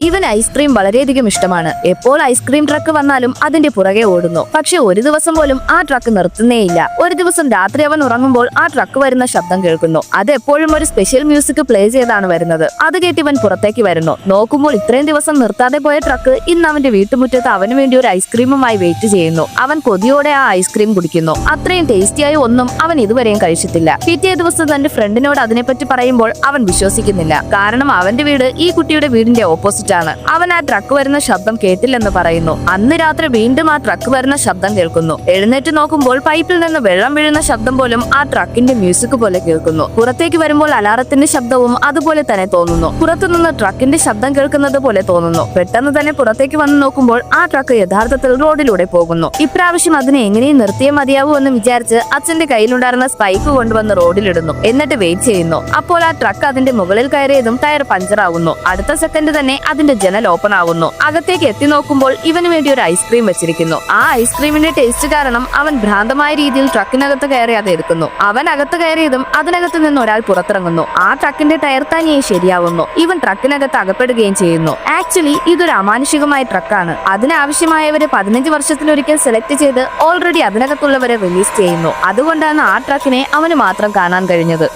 ഇവൻ ഐസ്ക്രീം വളരെയധികം ഇഷ്ടമാണ്. എപ്പോൾ ഐസ്ക്രീം ട്രക്ക് വന്നാലും അതിന്റെ പുറകെ ഓടുന്നു. പക്ഷെ ഒരു ദിവസം പോലും ആ ട്രക്ക് നിർത്തുന്നേയില്ല. ഒരു ദിവസം രാത്രി അവൻ ഉറങ്ങുമ്പോൾ ആ ട്രക്ക് വരുന്ന ശബ്ദം കേൾക്കുന്നു. അത് എപ്പോഴും ഒരു സ്പെഷ്യൽ മ്യൂസിക് പ്ലേ ചെയ്താണ് വരുന്നത്. അത് കേട്ട് ഇവൻ പുറത്തേക്ക് വരുന്നു. നോക്കുമ്പോൾ ഇത്രയും ദിവസം നിർത്താതെ പോയ ട്രക്ക് ഇന്ന് അവന്റെ വീട്ടുമുറ്റത്ത് അവന് വേണ്ടി ഒരു ഐസ്ക്രീമുമായി വെയിറ്റ് ചെയ്യുന്നു. അവൻ കൊതിയോടെ ആ ഐസ്ക്രീം കുടിക്കുന്നു. അത്രയും ടേസ്റ്റിയായ ഒന്നും അവൻ ഇതുവരെയും കഴിച്ചിട്ടില്ല. പിറ്റേ ദിവസം തന്റെ ഫ്രണ്ടിനോട് അതിനെപ്പറ്റി പറയുമ്പോൾ അവൻ വിശ്വസിക്കുന്നില്ല. കാരണം അവന്റെ വീട് ഈ കുട്ടിയുടെ വീടിന്റെ ഓപ്പോസിറ്റ് ആണ്. അവൻ ആ ട്രക്ക് വരുന്ന ശബ്ദം കേട്ടില്ലെന്ന് പറയുന്നു. അന്ന് രാത്രി വീണ്ടും ആ ട്രക്ക് വരുന്ന ശബ്ദം കേൾക്കുന്നു. എഴുന്നേറ്റ് നോക്കുമ്പോൾ പൈപ്പിൽ നിന്ന് വെള്ളം വീഴുന്ന ശബ്ദം പോലും ആ ട്രക്കിന്റെ മ്യൂസിക് പോലെ കേൾക്കുന്നു. പുറത്തേക്ക് വരുമ്പോൾ അലാറത്തിന്റെ ശബ്ദവും അതുപോലെ തന്നെ തോന്നുന്നു. പുറത്തുനിന്ന് ട്രക്കിന്റെ ശബ്ദം കേൾക്കുന്നത് പോലെ തോന്നുന്നു. പെട്ടെന്ന് തന്നെ പുറത്തേക്ക് വന്ന് നോക്കുമ്പോൾ ആ ട്രക്ക് യഥാർത്ഥത്തിൽ റോഡിലൂടെ പോകുന്നു. ഇപ്രാവശ്യം അതിനെ എങ്ങനെയും നിർത്തിയേ മതിയാവൂ എന്ന് വിചാരിച്ച് അച്ഛന്റെ കയ്യിലുണ്ടായിരുന്ന സ്പൈക്ക് കൊണ്ടുവന്ന് റോഡിലിടുന്നു. എന്നിട്ട് വെയിറ്റ് ചെയ്യുന്നു. അപ്പോൾ ആ ട്രക്ക് അതിന്റെ മുകളിൽ കയറിയതും ടയർ പഞ്ചറാവുന്നു. അടുത്ത സെക്കൻഡ് തന്നെ അതിന്റെ ജനൽ ഓപ്പൺ ആവുന്നു. അകത്തേക്ക് എത്തി നോക്കുമ്പോൾ ഇവന് വേണ്ടി ഒരു ഐസ്ക്രീം വെച്ചിരിക്കുന്നു. ആ ഐസ്ക്രീമിന്റെ ടേസ്റ്റ് കാരണം അവൻ ഭ്രാന്തമായ രീതിയിൽ ട്രക്കിനകത്ത് കയറി അത് എടുക്കുന്നു. അവൻ അകത്ത് കയറിയതും അതിനകത്ത് നിന്ന് ഒരാൾ പുറത്തിറങ്ങുന്നു. ആ ട്രക്കിന്റെ ടയർ തനിയെ ശരിയാവുന്നു. ഇവൻ ട്രക്കിനകത്ത് അകപ്പെടുകയും ചെയ്യുന്നു. ആക്ച്വലി ഇതൊരു അമാനുഷികമായ ട്രക്കാണ്. അതിനാവശ്യമായവരെ 15 വർഷത്തിലൊരിക്കൽ സെലക്ട് ചെയ്ത് ഓൾറെഡി അതിനകത്തുള്ളവരെ റിലീസ് ചെയ്യുന്നു. അതുകൊണ്ടാണ് ആ ട്രക്കിനെ അവന് മാത്രം കാണാൻ കഴിഞ്ഞത്.